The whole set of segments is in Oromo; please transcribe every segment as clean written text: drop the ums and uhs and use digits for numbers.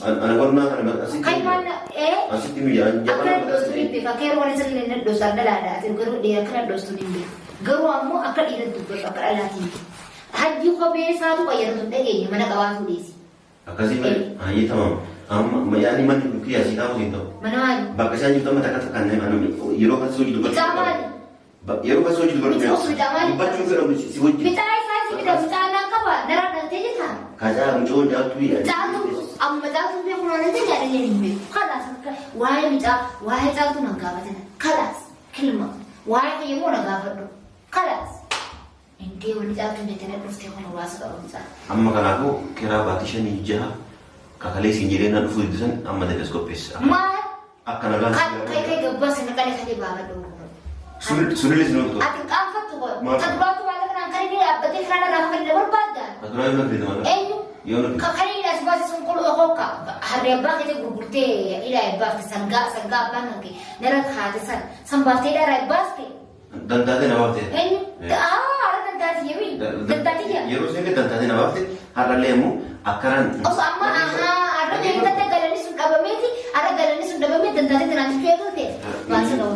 أنا قلنا أنا أسيت كاي مانا إيه أسيت ميجان أكل دوستوني بيك أكير وانا سكين دوستار دلالا تقولوا دي أكل دوستوني بيك قالوا أمو أكل إذا تبغى أكل ألاتي هدي خبيه ساتو كير تنتهي mana kawan tulis أكاسي ما هاي تمام ما يعني ما تقولي أسيت أو سينتو mana mana بقى متا كتكان أنا يروح كسوجي دبر يروح كسوجي دبر بتشوف فيلم سوجي بتاعي ساتي بتاع أنا كبا نرى نتيجة ثان كذا مجون جاو توي جاتو أما جاتو بيكون نتيجة يعني نبي خلاص واحد بتاع واحد جاتو نعكابتنا خلاص كلمة واحد يمو نعكابتو خلاص إنتي ولجاتو نتيجة نفتح من واسط أو بتاع أما كناكو كرا باتيشن يجها ككالي سنجرينا نفوذ دسن أما دكسكوبيس ما أكنا غاز كاي جباس نكالي خلي بابا دو سنلي سنو تو أكيد كم فتو تدبرتو على كنا كاريني أبدي خلانا رافقين دبر بعدا أكنا يوم نبي دمان أيوه يوم كاريني أسباب سنقول أخوكا هريبا كده غرغرتي إلى إباف سنغا بانكي نرك هذا سنبافتي ده ريباسكي دنتاتي نبافته أيوه على دنتاتي يمين دنتاتي يا يروح سنك دنتاتي نبافته هذا ليمو أكران أصلا أما ada yang kita galani sun kabameti ada galani sun dabameti dantati nanti cuy tu teh bahasa kau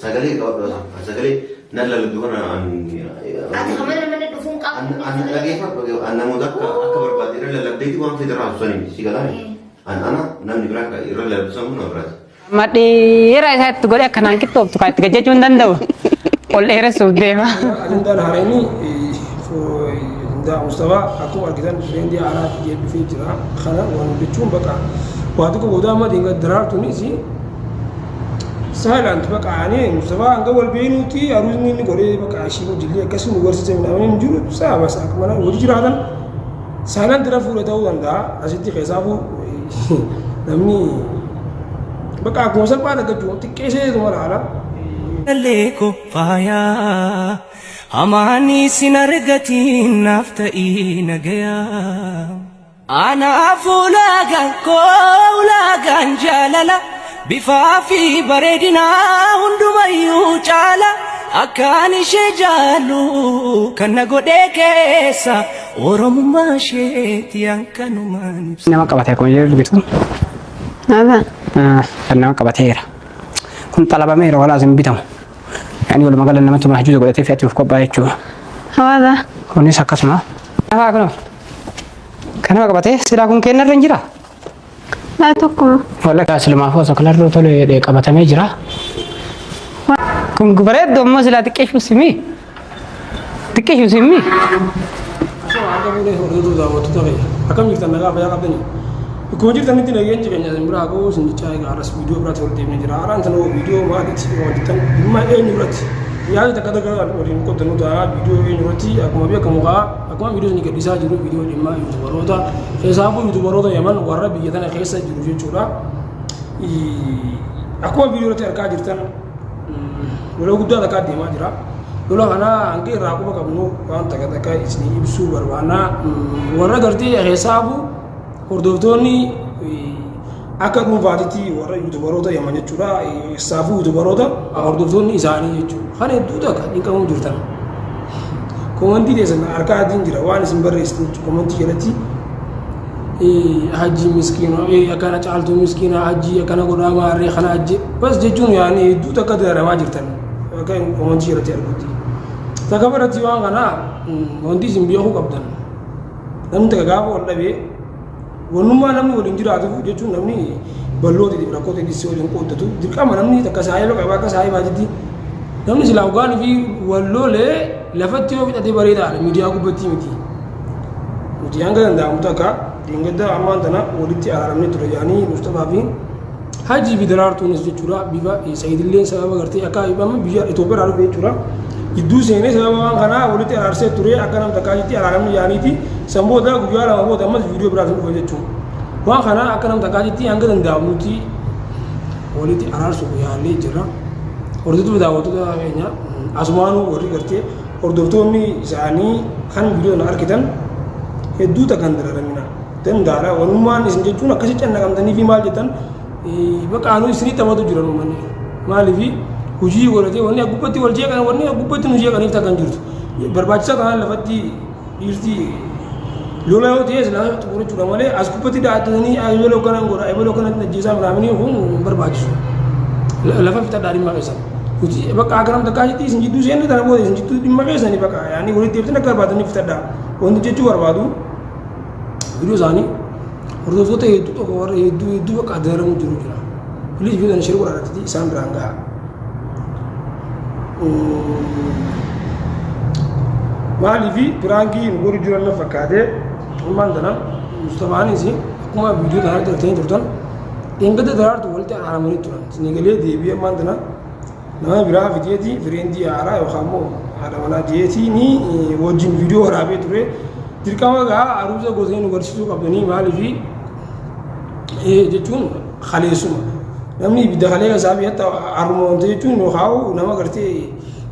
Sagale kau dosa sagale nalla ludukan ada kemana mana dufung kau lagi apa anda muda akka berbadi nalla lebih itu orang federal soni sigala anak nanti berapa ira lebih sama berapa mati ira saya tu gol akan angkit tu kai tiga jam dan dah oleh ira sudah agenda hari ini da Mustafa aku argitan rendi ara je bi fitira khana wan bichum baka wadu ko boda ma dinga darar tuni si sahlan baka ani Mustafa anga wal beinuti aruzni ni gore baka shi ko jilli kasu gorsi semna min juru sa basa kamana wodi jiradan sahlan dara fura taw wanda asiti khisabu namni baka ko sal pa daga tu tikese dumara ala leko faya amani sinargati naftai nagaya ana fulagan kulagan jalala bifafi baredina hundumayu chala akani shejalu kana godekesa oromuma sheti ankanuman nama kabatnya kau jadi begitu apa nama kabatnya kun talaba mero wala lazim bitam يعني ولا مقال لما انتم محجوزه قلت في اتوف كوبا يچو هذا كوني سكسما apa kono kana kabate sila kun kenna ranjira لا تقوم wala ka silma fo so kala ro tole de kabata me jira kun gubare do mo sila tikeshu simi so aga boleh hordo da watu tare akam jikta naga baya kabani ko jikta niti na genji kenya zimbra ko sinji chai ga ras video bra tol de jira aran tan video ma dit ko ditan ma e ni rat ya ta kada ga rin ko tanu da video e ni rati akuma be kamuga akuma video ni ga disa jiru video ni ma youtube warota hesabu youtube warota yaman warabi yadana khesa jiru je chura akuma video rati arka jirtan wala gudda da ka de ma jira dulu ana angke raku ba kabnu kan taka isni ibsu barwana warra garti hesabu ordovtoni akka gunfaatiti warra yuutubaroota yaman jechuudha saafuu yuutubaroota hordoftoonni isaanii jechuudha kan hedduutu akka dhiqamuu jirtan komantii keessan harka adiin jira waan isin barreessitan komantii jalatti hajji miskiina akkana caaltuu miskiina hajji akkana godhaa maarree kana hajji bas jechuun yaani hedduutu akka dararamaa jirtan akka komantii jalatti argutti takka baratti waan kana wanti isin beekuu qabdan namni takka gaafa wal dhabee wannummaa namni waliin jiraatu jechuun namni balloota itti rakkoota itti waliin qooddatu dirqama namni takka saayiloo qabaa akka saayibaatitti namni silaa ugaan fi walloolee lafatti yoo fixatee bareedaadha miidiyaa gubbatti miti miidiyaan kan danda'amu takka dingadda ammaan tana walitti araaramne ture yaanii Mustafaa fi Hajji Bidaraartuunis jechuudha bifa Saayidilleen sababa gartee akka ibama biyya Itoophiyaa dhufe jechuudha iddoo seenee sababa waan kanaa walitti araarsee ture akka nam takkaajitti araaramne yaaniiti samboota guyyaa lama booda ammas viidiyoo biraatiin dhufe jechuudha waan kanaa akka nam takkaajitti hanga danda'amutti walitti araarsu yaallee jira hordoftoota daawwattoota keenya asumaanuu warri gartee hordoftoonni isaanii kan viidiyoo argitan hedduu takkan dararamina dandaara wanummaan isin jechuun akkasi cannaqamtanii fi maal jettan baqaanuu isinii tamatu jiran uummanni maaliifi hojii godhatee wanni gubbatti wal jeeqan wanni gubbatti nu jeeqaniif takkan jirtu barbaachisa kanaan lafatti dhiirtii lola yoo ta'e silaa xumuruudha malee as gubbatti dhaatanii ayyoloo kanan godha ayyoloo kanatti najjeesaa miraamanii kun barbaachisu lafa fixadhaa dhimma keessan bakka akaram takkaa jitti isin jidduu seenne tana booda isin jidduu dhimma keessanii bakka yaani walitti deebitanii akka barbaadanii fixadhaa wanti jechuu barbaadu viidiyoo isaanii hordoftoota hedduu tokko warra hedduu bakka adeeramu jiru jira bilis viidiyoon shiruu godhaatti isaan biraan gaha maaliifi biraankii nu godhu jiran na fakkaatee ammaan tana Mustafaanis akkuma viidiyoo tanaa dartanii turtan eengata daraartu walitti araaramanii turan sinigalee deebi'ee ammaan tana nama biraa fideetii fireendii haaraa yookaan immoo haadha manaa jeetii wajjin viidiyoo waraabee ture dirqama gaa aruusa gosanii nu barsiisuu qabdanii maaliifi jechuun haleessuma namni ibidda halee isaa biyyatti aruma wanta jechuun yookaan nama gartee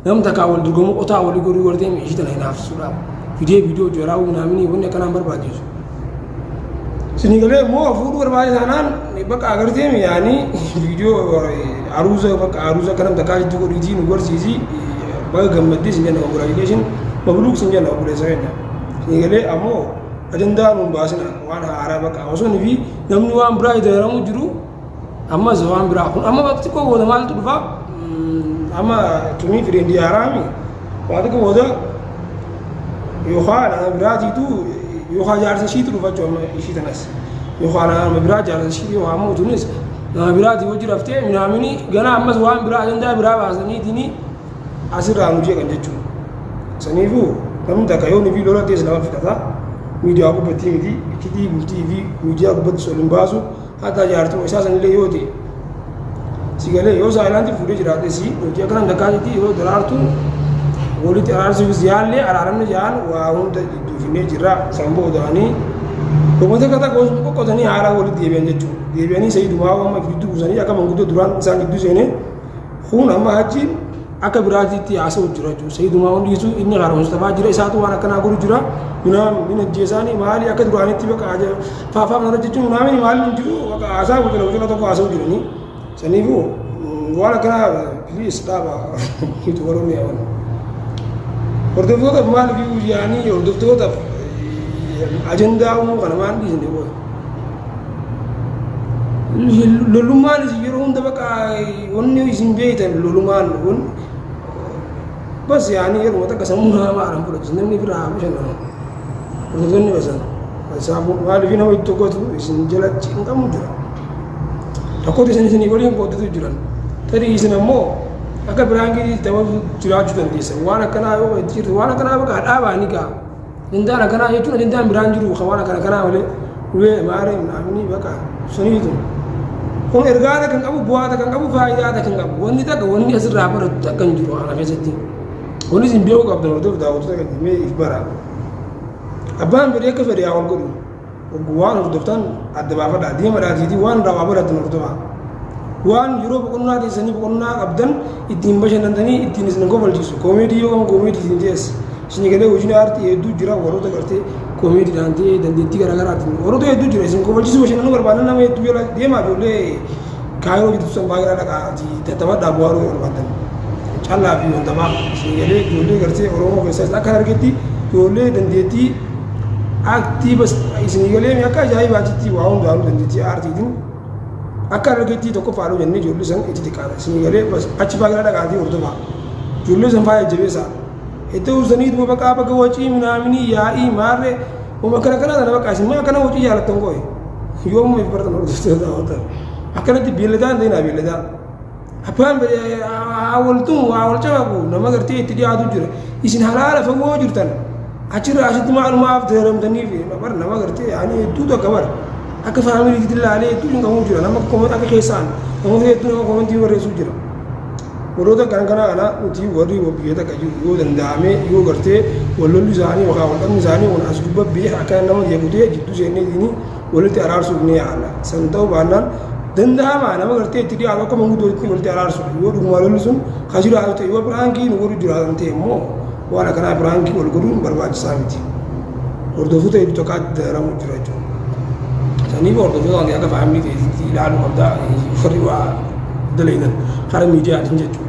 nam takkaa wal dorgomuu qotaa walii godhuu gartee ishii tana hin hafsuudhaaf viidiyoo jaraa'uu naamni wanni akkanaan barbaachisu. Sinigalee immoo fuudhuu barbaade taanaan bakka agartee yaani viidiyoo aruusa kanam takkaa jitti godhiitii nu barsiisi bakka gammaddee sin jenna congratulation mabluuk sin jenna obboleessa keenya. Sinigalee ammoo ajandaa nuun baasina waan haaraa bakka osoo fi namni waan biraa idaaramu jiru ammas waan biraa kun amma bakka xiqqoo booda maaltu dhufa amma tumi fireendii haaraami waa tokko booda yookaan nama biraatiitu yookaan jaarsa ishiitu dhufachuu amma ishii tanas yookaan nama biraa jaarsa ishii yookaan ammoo tunis nama biraatii hojii raftee minaamini gana ammas waan biraa ajandaa biraa baasaniitini asirraa nu jeeqan jechuudha. Saniifuu namni takka yoo nufi lola teessa nama fixata miidiyaa gubbattii miti ikitii bultii fi miidiyaa gubbatti sol hin baasu hatta jaartuma isaa sanillee yoo ta'e sigalee yoo saayilaantii fuudhee jiraate si nuti akkanaan takkaa jetti yoo daraartu walitti araarsuufis yaallee araaramni jaan waa hunda finee jirra san booda'anii uummata kata qoqqotanii haaraa walitti deebi'an jechuudha. Deebi'anii sayidumaa amma gidduu buusanii akka manguddoo duraan isaan gidduu seenee kun amma hajji akka biraatiitti haasa'u jira jechuudha. Sayidumaa hundiisu inni haara Mustafaa jira isaatu waan akkanaa godhu jira. Mina jeesaanii maali akka duraanitti bakka faafaa mana jechuun naamni maali hin jiru bakka haasaa wajjin tokko haasa'u jiranii. Saniifuu waan akkanaa piliis dhaaba hiitu warroonni yaaman. Hordoftoota maaliif yaanii hordoftootaaf ajandaa uumuu kana maal dhiisne booda. Lolummaan isin yeroo hunda bakka wanni isin beektan lolummaan kun bas yaanii yeroo takka sammuu namaa aran fudhachis namni biraa bashannanu. Hordoftoonni basan maaliif nama itti tokkotu isin jalatti hin qabu jira. Rakkoota isinii waliin qooddatu jiran. Tarii isin ammoo akka biraangii ta'uu jiraachuu dandeessa. Waan akkanaa yoo itti jirtu waan akkanaa bakka dhaabaanii gaa. Dindaan akkanaa jechuun dindaan biraan jiru waan akkanaa malee ulee maaree naamni bakka suniitu. Kun ergaata kan qabu bu'aata kan qabu faayidaata kan qabu wanni takka wanni asirraa baratu akka hin jiru haala keessatti. Wanni isin beekuu qabdan hordoof daawwattoota kan himee if bara. Abbaan fedhee akka fedhee haa wal godhu. Waan hordoftan adda baafadhaa deema dhaatiitii waan raawwaa baratan hordofaa. Waan yeroo boqonnaa teessanii boqonnaa qabdan ittiin bashannantanii ittiin isin kofalchiisu. Koomeedii yoo koomeedii isin teessa. Isin galee hojiin aartii hedduu jira warroota gartee koomeediidhaan ta'ee dandeettii garaagaraatiin warroota hedduu jira isin kofalchiisuu bashannanuu barbaadan nama hedduu yoo deemaa ijoollee kaayiroo jirtu san baay'ee dhaqaatii tattamadhaa bu'aaruu barbaadan. Callaa fi wantabaa isin galee ijoollee gartee Oromoo keessas akka argetti ijoollee dandeettii aktiiva isin galee akka ajaa'ibaatitti waa hundaanuu dandeettii aartiitiin akka argetti tokko faaluu jennee ijoollee san itti xiqqaadha. Isin galee achi baay'ee dhaqaatii hordofaa ijoollee san faaya jabeessaa. Itu usani dua baka apa kewaci minamini yai mare, umat kana ada baka sih, kana waci jalan tongkoi, yo mau bertemu orang itu tahu. Akan nanti biledan deh na biledan. Apa awal cakapku, nama kerja itu dia adu jura. Isin halal apa gua jurutan. Acara asyik maaf dalam tani fi, nama kerja, ani itu tuh kabar. Aku family kita lale itu yang kamu jura, nama komen aku kesan, kamu itu nama komen tiwa resu jura. Warroota kana nuti warri biyyoota qayyuu yoo danda'ame yoo gartee wallolli isaanii yookaan waldhabni isaanii waan as gubba biyya akka nama yeegutee jidduu seenneetini walitti araarsuuf ni yaala. San ta'uu baannaan danda'ama nama gartee itti dhiyaatu akka manguddootti walitti araarsuuf yoo dhuguma lolli sun kan jiraatu ta'e yoo biraankii nu godhu jiraatan ta'e immoo waan akkanaa biraankii wal godhuun barbaachisaa miti. Hordoftoota hedduu tokkotti dararamuu jira jechuudha. Saniif hordoftoota akka faamilii ta'etti ilaaluu qabdaa warri waa dalaynan hara miidiyaatiin jechuudha.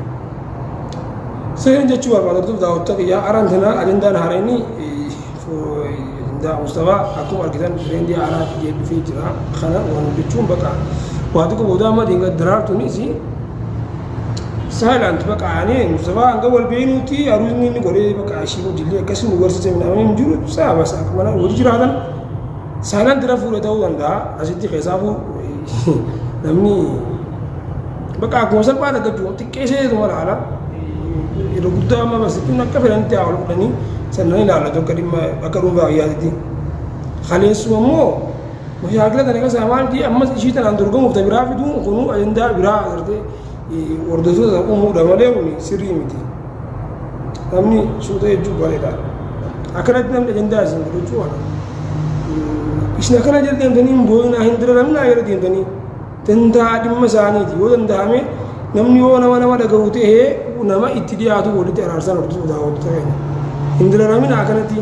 Saya jechuudha barbaadatu daawwattoota kiyyaa araan tana ajandaan haaranii qabdaa Mustafaa akkuma argitan fireendi haaraa fidee dhufee jira kana waan jechuun baqa waa tokko booda amma dinga daraartuunis silent baqa ani Mustafaa hanga wal beeynuuti aruusni inni godhee baqa ishii dillee akkasii nu barsiise namni hin jiru saaba saaka mana hojii jiraatan silent dira fuudhee ta'uu danda'a asitti keessaafuu namni baqa akkuma salphaa dhaggachuun xiqqeessee mala haala yeroo guddaa amma barsiisuun akka fedhanitti haa ol fudhanii sannan ilaallatu akka dhimma akka dhuunfaa fayyaatitti. Kaleessuma immoo mashaakila kana keessaa maalti ammas ishii tanaan dorgomuuf ta biraa fiduu kunuu ajandaa biraa agartee hordoftoota uumuudha malee kun sirrii miti. Namni suuta jechuu bareeda. Akkanatti namni ajandaa isin godhachuu waan. Isin akkana jala deemtanii boo'inaa hin diraramnaa yeroo deemtanii danda'a dhimma isaaniiti yoo danda'ame namni yoo nama dhaga'u ta'ee nama itti dhiyaatu walitti araarsan hordofuu daawwatu ta'e. Hindiraramina akkanatti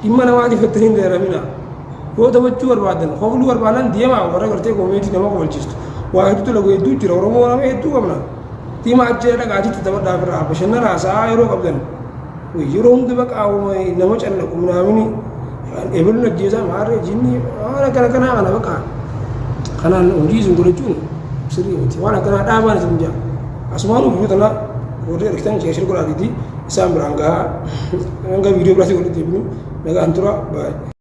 dhimma namaatiif itti hindiraramina yoo taphachuu barbaadan hofluu barbaadan deemaa warra gartee koomeedii nama qobalchiistu waa hedduutu lagu hedduu jira oromoo nama hedduu qabna dhimma ajjee dhaqaatitti taphadhaaf irraa bashannanaa sa'aa yeroo qabdan yeroo hundi baqaa nama callaqu minaamini ebaluun ajjeesaa maarree jinni waan akkana kanaa kana baqaa kanaan hojii isin godhachuun sirrii miti waan akkanaa dhaabaan isin jaa asumaan uffuu tana warri argitan sheeshir godhaatiiti isaan biraan gahaa hanga viidiyoo biraatti walitti deebinu nagaan tura baay'ee.